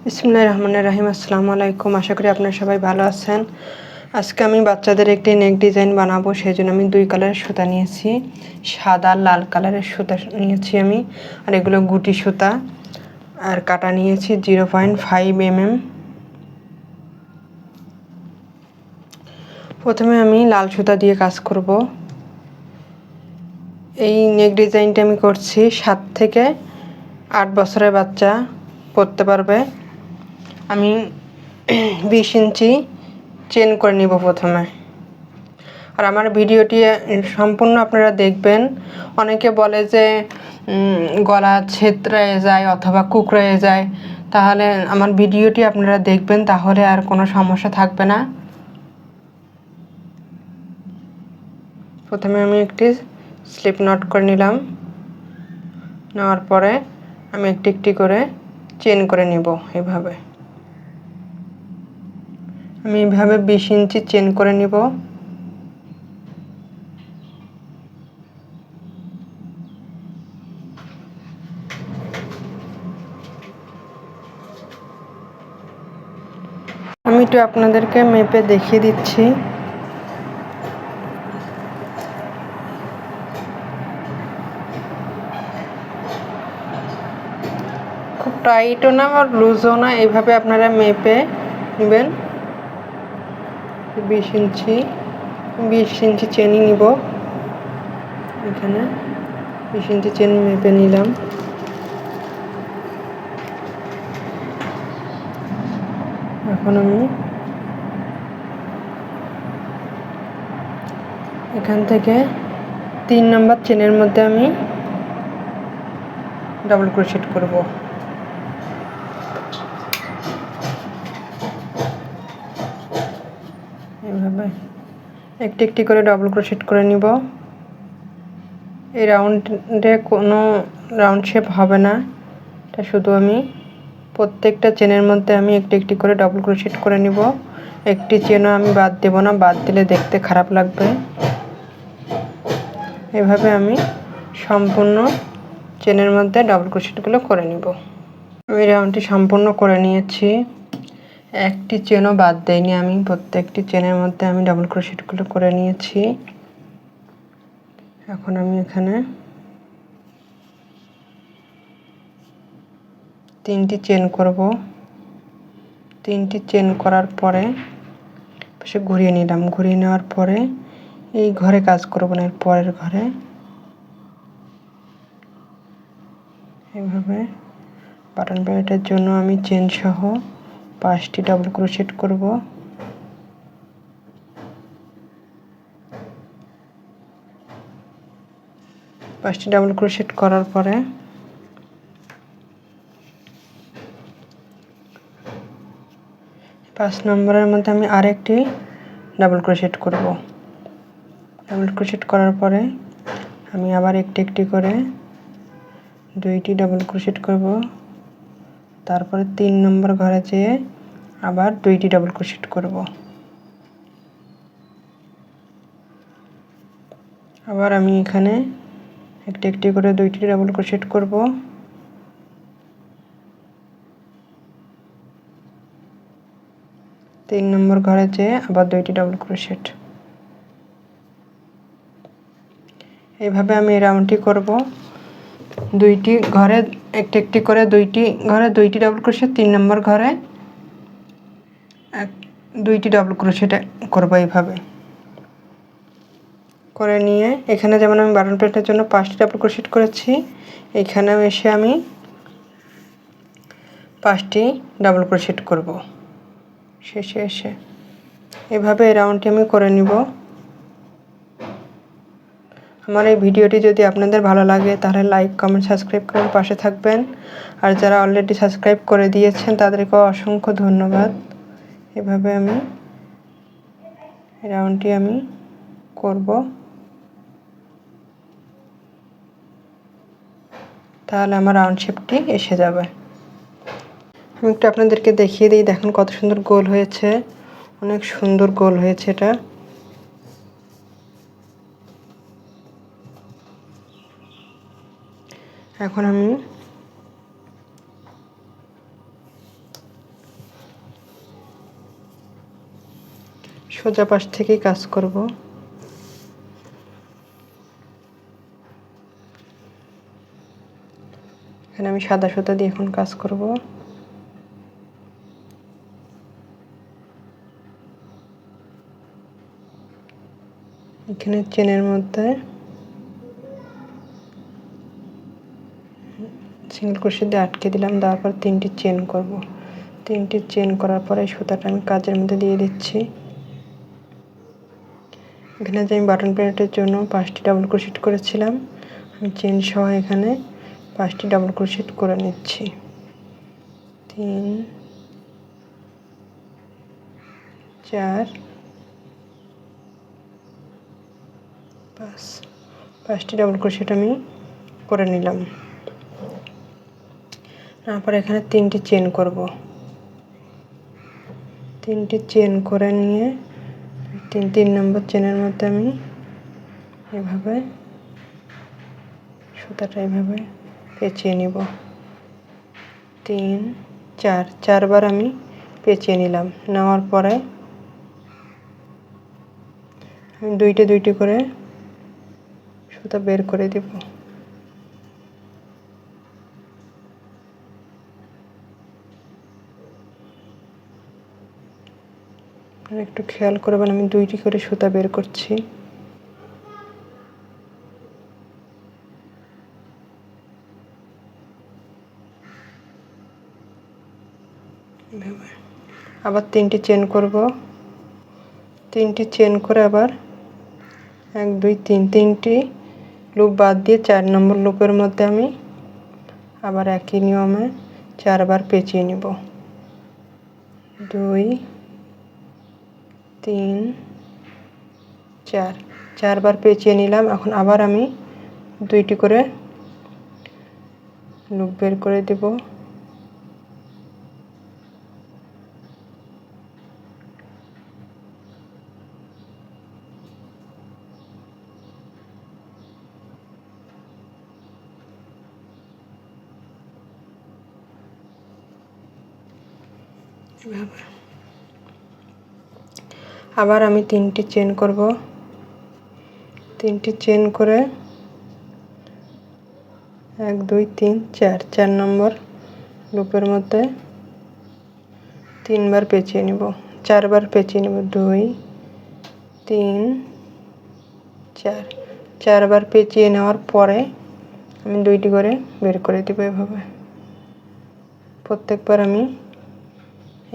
বিসমিল্লাহির রহমানির রহিম। আসসালামু আলাইকুম। আশা করি আপনারা সবাই ভালো আছেন। আজকে আমি বাচ্চাদের একটি নেক ডিজাইন বানাবো, সেই জন্য আমি 2 কালারের সুতা নিয়েছি। সাদা লাল কালারের সুতা নিয়েছি আমি, আর এগুলো গুটি সুতা। আর কাটা নিয়েছি 0.5 mm। প্রথমে আমি লাল সুতা দিয়ে কাজ করব। এই নেক ডিজাইনটা আমি করছি 7 থেকে 8 বছরের বাচ্চা পরতে পারবে। আমি 20 ইঞ্চি চেন করে নিব প্রথমে। আর আমার ভিডিওটি সম্পূর্ণ আপনারা দেখবেন। অনেকে বলে যে গলা ছেঁতড়ায় যায় অথবা কুঁকড়ে যায়, তাহলে আমার ভিডিওটি আপনারা দেখবেন, তাহলে আর কোনো সমস্যা থাকবে না। প্রথমে আমি একটি স্লিপ নট করে নিলাম। নেওয়ার পরে আমি একটি একটি করে চেন করে নিব। এভাবে আমি এভাবে 20 ইঞ্চি চেন করে নিব। আমি একটু আপনাদেরকে মেপে দেখিয়ে দিচ্ছি। খুব টাইটও না আর লুজও না, এইভাবে আপনারা মেপে নেবেন। 20 ইঞ্চি চেনই নিব। এখানে 20 ইঞ্চি চেন মেপে নিলাম। এখন আমি এখান থেকে 3 নম্বর চেনের মধ্যে আমি ডাবল ক্রোশেট করব। এইভাবে একটি একটি করে ডাবল ক্রোশেট করে নিব। এই রাউন্ডে কোনো রাউন্ড শেপ হবে না, এটা শুধু আমি প্রত্যেকটা চেনের মধ্যে আমি একটি একটি করে ডাবল ক্রোশেট করে নিব। একটি চেনও আমি বাদ দেব না, বাদ দিলে দেখতে খারাপ লাগবে। এভাবে আমি সম্পূর্ণ চেনের মধ্যে ডাবল ক্রোশেটগুলো করে নিব। আমি রাউন্ডটি সম্পূর্ণ করে নিয়েছি, একটি চেনও বাদ দেইনি আমি। প্রত্যেকটি চেনের মধ্যে আমি ডাবল ক্রোশেটগুলো করে নিয়েছি। এখন আমি এখানে 3টি চেন করব। 3টি চেন করার পরে পাশে ঘুরিয়ে নিলাম। ঘুরিয়ে নেওয়ার পরে এই ঘরে কাজ করব না, এর পরের ঘরে এইভাবে বাটন প্যানেটের জন্য আমি চেন সহ 5টি ডাবল ক্রোশেট করব। পাঁচটি ডাবল ক্রোশেট করার পরে 5 নম্বরের মধ্যে আমি আরেকটি ডাবল ক্রোশেট করব। ডাবল ক্রোশেট করার পরে আমি আবার একটি একটি করে 2টি ডাবল ক্রোশেট করব। তারপরে 3 নম্বর ঘরে যেয়ে আবার 2টি ডাবল ক্রোশেট করব। আবার আমি এখানে একটি একটি করে 2টি ডাবল ক্রোশেট করব। তিন নম্বর ঘরে যেয়ে আবার 2টি ডাবল ক্রোশেট। এইভাবে আমি এই রাউন্ডটি করব। 2টি ঘরে একটি একটি করে 2টি ঘরে 2টি ডাবল ক্রোশেট, 3 নম্বর ঘরে 2টি ডাবল ক্রোশেট করব। এইভাবে করে নিয়ে এখানে যেমন আমি বাটন প্লেটের জন্য 5টি ডাবল ক্রোশেট করেছি, এখানেও এসে আমি 5টি ডাবল ক্রোশেট করব শেষে এসে। এভাবে এই রাউন্ডটি আমি করে নিব। আমার এই ভিডিওটি যদি আপনাদের ভালো লাগে তাহলে লাইক, কমেন্ট, সাবস্ক্রাইব করে পাশে থাকবেন। আর যারা অলরেডি সাবস্ক্রাইব করে দিয়েছেন তাদেরকে অসংখ্য ধন্যবাদ। এভাবে আমি রাউন্ডটি আমি করব, তাহলে আমার রাউন্ড শেপটি এসে যাবে। আমি একটু আপনাদেরকে দেখিয়ে দিই, দেখুন কত সুন্দর গোল হয়েছে, অনেক সুন্দর গোল হয়েছে এটা। এখন আমি সোজা পাশ থেকেই কাজ করব। এখানে আমি সাদা সুতা দিয়ে এখন কাজ করব। এখানে চেনের মধ্যে সিঙ্গেল ক্রোশেট দিয়ে আটকে দিলাম, দেওয়ার পর 3টি চেন করব। 3টি চেন করার পরে সুতাটা আমি কাজের মধ্যে দিয়ে দিচ্ছি। এখানে যে আমি বাটন প্লেটের জন্য 5টি ডাবল ক্রোশেট করেছিলাম, আমি চেন সহ এখানে 5টি ডাবল ক্রোশেট করে নিচ্ছি। 3 4 5, 5টি ডাবল ক্রোশেট আমি করে নিলাম। তারপর এখানে 3টি চেন করব। 3টি চেন করে নিয়ে 3 নম্বর চেনের মধ্যে আমি এভাবে সুতাটা এভাবে পেঁচিয়ে নিব। 3 4, 4বার আমি পেঁচিয়ে নিলাম। নেওয়ার পরে আমি 2টি করে সুতা বের করে দেব। একটু খেয়াল করবেন, আমি 2টি করে সুতা বের করছি। আবার 3টি চেন করব। 3টি চেন করে আবার 1 2 3, 3টি লুপ বাদ দিয়ে 4 নম্বর লুপের মধ্যে আমি আবার একই নিয়মে 4বার পেঁচিয়ে নিব। 2 3 4, 4বার পেঁচিয়ে নিলাম। এখন আবার আমি 2টি করে লুপ বের করে দেব। আবার আমি 3টি চেন করব। 3টি চেন করে 1 2 3 4, 4 নম্বর লুপের মধ্যে 3বার পেঁচিয়ে নিব, 4বার পেঁচিয়ে নিব। 2 3 4, 4বার পেঁচিয়ে নেওয়ার পরে আমি 2টি করে বের করে দেব। এভাবে প্রত্যেকবার আমি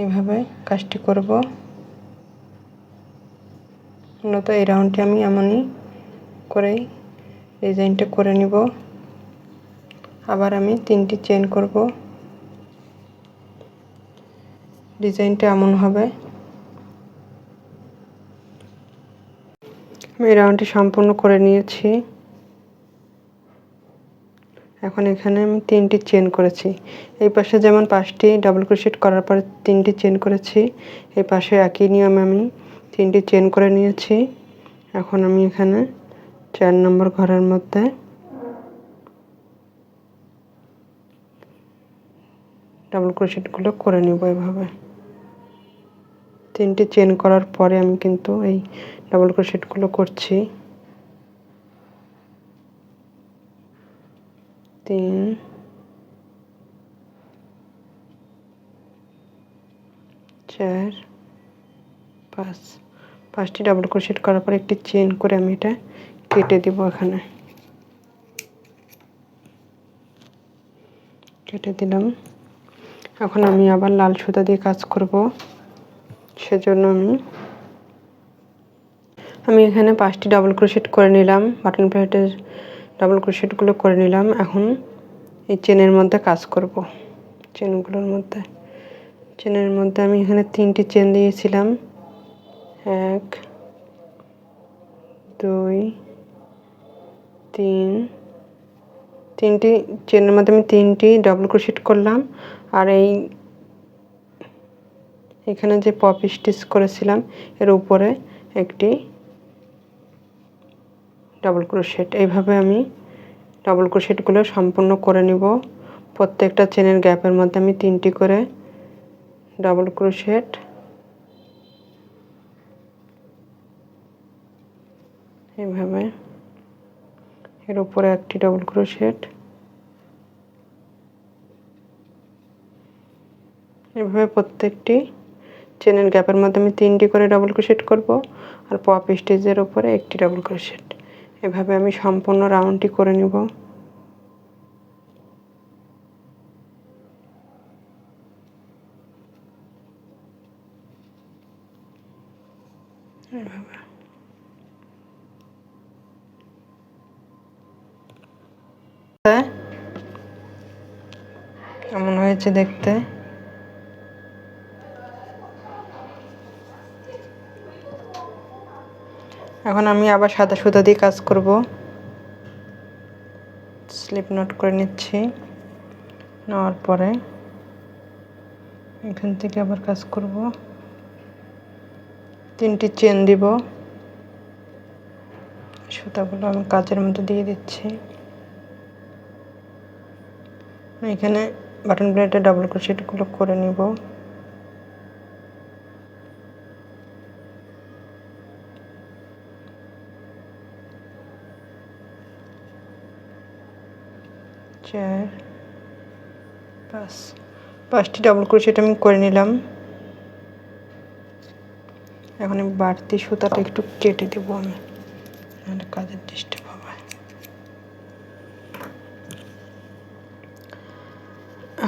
এইভাবে কাজটি করব। মূলত এই রাউন্ডটি আমি এমনই করেই ডিজাইনটা করে নিব। আবার আমি 3টি চেন করব। ডিজাইনটা এমন হবে। আমি এই রাউন্ডটি সম্পূর্ণ করে নিয়েছি। এখন এখানে আমি 3টি চেন করেছি। এই পাশে যেমন 5টি ডাবল ক্রোশেট করার পরে 3টি চেন করেছি, এই পাশে একই নিয়মে আমি 3টি চেন করে নিয়েছি। এখন আমি এখানে 4 নম্বর ঘরের মধ্যে ডাবল ক্রোশেটগুলো করে নিব। এভাবে 3টি চেন করার পরে আমি কিন্তু এই ডাবল ক্রোশেটগুলো করছি। 3 4 5, 5টি ডাবল ক্রোশেট করার পর একটি চেন করে আমি এটা কেটে দিব। এখানে কেটে দিলাম। এখন আমি আবার লাল সুতা দিয়ে কাজ করব। সেজন্য আমি এখানে 5টি ডাবল ক্রোশেট করে নিলাম, বাটন প্লেটের ডাবল ক্রোশেটগুলো করে নিলাম। এখন এই চেনের মধ্যে কাজ করব। চেনের মধ্যে আমি এখানে 3টি চেন দিয়েছিলাম। 1 2 3, 3টি চেনের মধ্যে আমি 3টি ডাবল ক্রোশেট করলাম। আর এখানে যে পপ স্টিচ করেছিলাম এর উপরে একটি ডাবল ক্রোশেট। এইভাবে আমি ডাবল ক্রোশেটগুলো সম্পূর্ণ করে নিব। প্রত্যেকটা চেনের গ্যাপের মধ্যে আমি 3টি করে ডাবল ক্রোশেট এইভাবে এর উপরে একটি ডাবল ক্রোশেট, এভাবে প্রত্যেকটি চেনের গ্যাপের মধ্যে আমি 3টি করে ডাবল ক্রোশেট করব আর পপ স্টিচের উপরে একটি ডাবল ক্রোশেট। এভাবে আমি সম্পূর্ণ রাউন্ডটি করে নিব। এভাবে কেমন হয়েছে দেখতে। এখন আমি আবার সাদা সুতা দিয়ে কাজ করব। স্লিপ নট করে নিচ্ছি, নেওয়ার পরে এখান থেকে আবার কাজ করব। 3টি চেন দিব, সুতাগুলো আমি কাজের মধ্যে দিয়ে দিচ্ছি। এখানে বাটন প্লেটে ডাবল ক্রোশেটগুলো করে নিব। চার, 5টি ডাবল ক্রোশেট আমি করে নিলাম। এখন আমি বাড়তি সুতাটা একটু কেটে দেবো, আমি নাহলে কাজের ডিস্টার্ব হবে।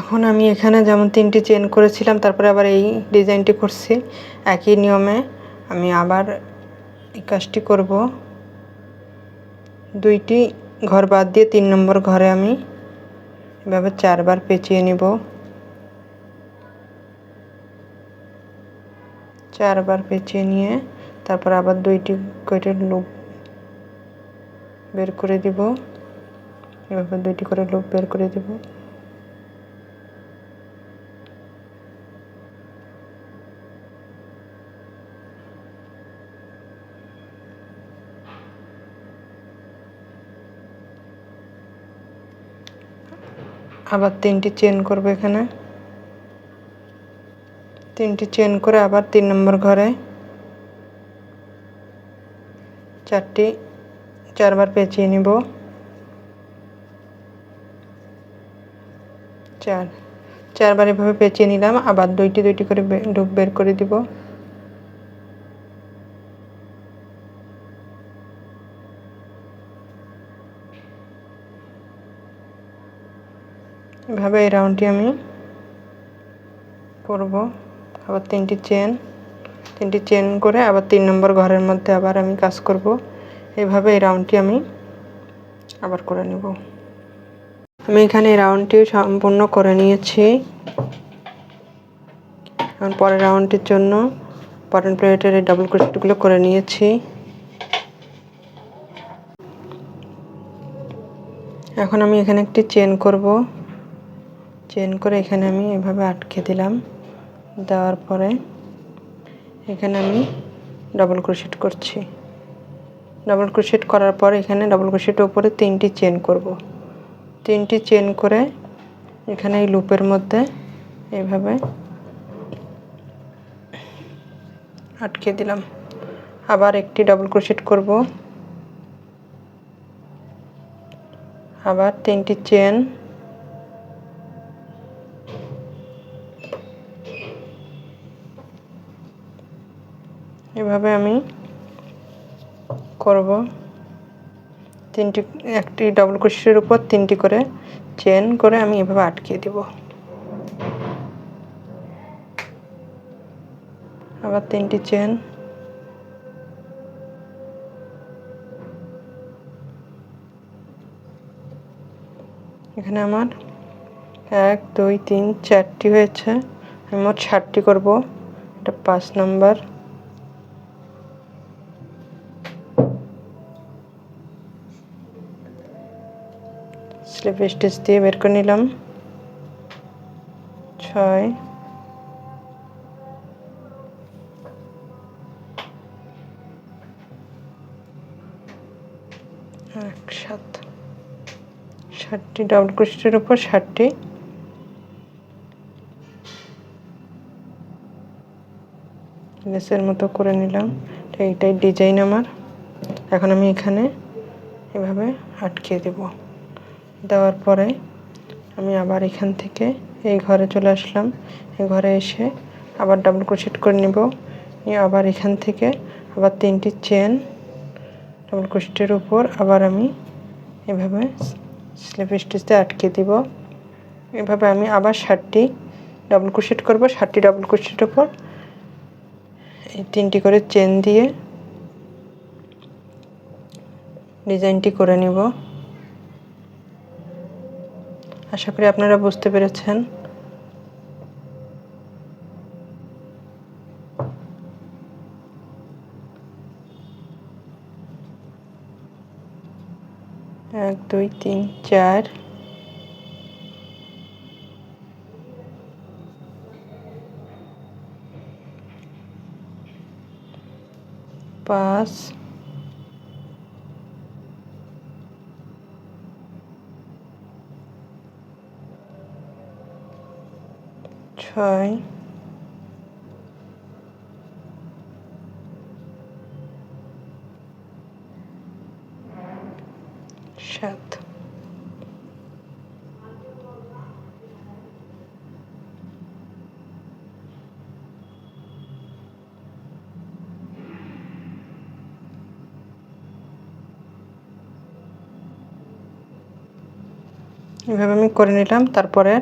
এখন আমি এখানে যেমন 3টি চেন করেছিলাম, তারপরে আবার এই ডিজাইনটি করছি। একই নিয়মে আমি আবার এই কাজটি করব। 2টি ঘর বাদ দিয়ে 3 নম্বর ঘরে আমি এভাবে 4বার পেঁচিয়ে নিব। 4বার পেঁচিয়ে নিয়ে তারপর আবার 2টি করে লুপ বের করে দিব। এভাবে 2টি করে লুপ বের করে দিব। আবার 3টি চেন করব। এখানে 3টি চেন করে আবার 3 নম্বর ঘরে 4বার পেঁচিয়ে নিব। 4বার এভাবে পেঁচিয়ে নিলাম। আবার 2টি করে লুপ বের করে দিব। এভাবে এই রাউন্ডটি আমি করব। আবার 3টি চেন করে আবার 3 নম্বর ঘরের মধ্যে আবার আমি কাজ করব। এইভাবে এই রাউন্ডটি আমি আবার করে নেব। আমি এখানে এই রাউন্ডটি সম্পূর্ণ করে নিয়েছি। এখন পরের রাউন্ডটির জন্য বাটন প্লেটের এই ডাবল ক্রোশেটগুলো করে নিয়েছি। এখন আমি এখানে একটি চেন করব। চেন করে এখানে আমি এভাবে আটকে দিলাম। দেওয়ার পরে এখানে আমি ডাবল ক্রোশেট করছি। ডাবল ক্রোশেট করার পর এখানে ডাবল ক্রোশেটের উপরে 3টি চেন করব। 3টি চেন করে এখানে এই লুপের মধ্যে এইভাবে আটকে দিলাম। আবার একটি ডাবল ক্রোশেট করব। আবার 3টি চেন, এভাবে আমি করব। একটি ডাবল ক্রোশেটের উপর 3টি করে চেন করে আমি এভাবে আটকে দেব। আবার 3টি চেন, এখানে আমার 1 2 3 4টি হয়েছে। আমি মোট 7টি করব। এটা 5 নাম্বার। স্লিপ স্টিচ দিয়ে বের করে নিলাম। 6 7টি ডাবল ক্রোশেটের উপর 7টি লেসের মতো করে নিলাম। এইটাই ডিজাইন আমার। এখন আমি এখানে এভাবে আটকে দেব। দেওয়ার পরে আমি আবার এখান থেকে এই ঘরে চলে আসলাম। এই ঘরে এসে আবার ডাবল ক্রোশেট করে নেব। নিয়ে আবার এখান থেকে আবার 3টি চেন ডাবল ক্রোশেটের উপর আবার আমি এভাবে স্লিপ স্টিচ দিয়ে আটকে দিব। এভাবে আমি আবার 7টি ডাবল ক্রোশেট করব। 7টি ডাবল ক্রোশেটের উপর এই 3টি করে চেন দিয়ে ডিজাইনটি করে নিব। আশা করি আপনারা বুঝতে পেরেছেন। এক, দুই, তিন, 4, 5, 6, 7। এভাবে আমি করে নিলাম। তারপরে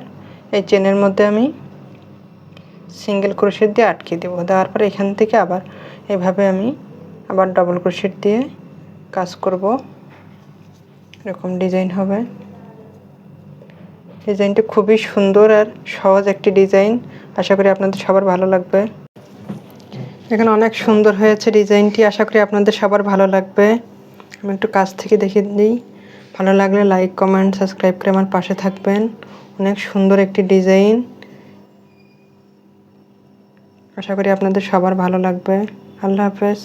এই চেনের মধ্যে আমি সিঙ্গেল ক্রোশেট দিয়ে আটকে দেব। দেওয়ার পরে এখান থেকে আবার এভাবে আমি আবার ডাবল ক্রোশেট দিয়ে কাজ করব। এরকম ডিজাইন হবে। ডিজাইনটা খুবই সুন্দর আর সহজ একটি ডিজাইন। আশা করি আপনাদের সবার ভালো লাগবে। এখানে অনেক সুন্দর হয়েছে ডিজাইনটি। আশা করি আপনাদের সবার ভালো লাগবে। আমি একটু কাছ থেকে দেখিয়ে দিই। ভালো লাগলে লাইক, কমেন্ট, সাবস্ক্রাইব করে আমার পাশে থাকবেন। অনেক সুন্দর একটি ডিজাইন। আশা করি আপনাদের সবার ভালো লাগবে। আল্লাহ হাফেজ।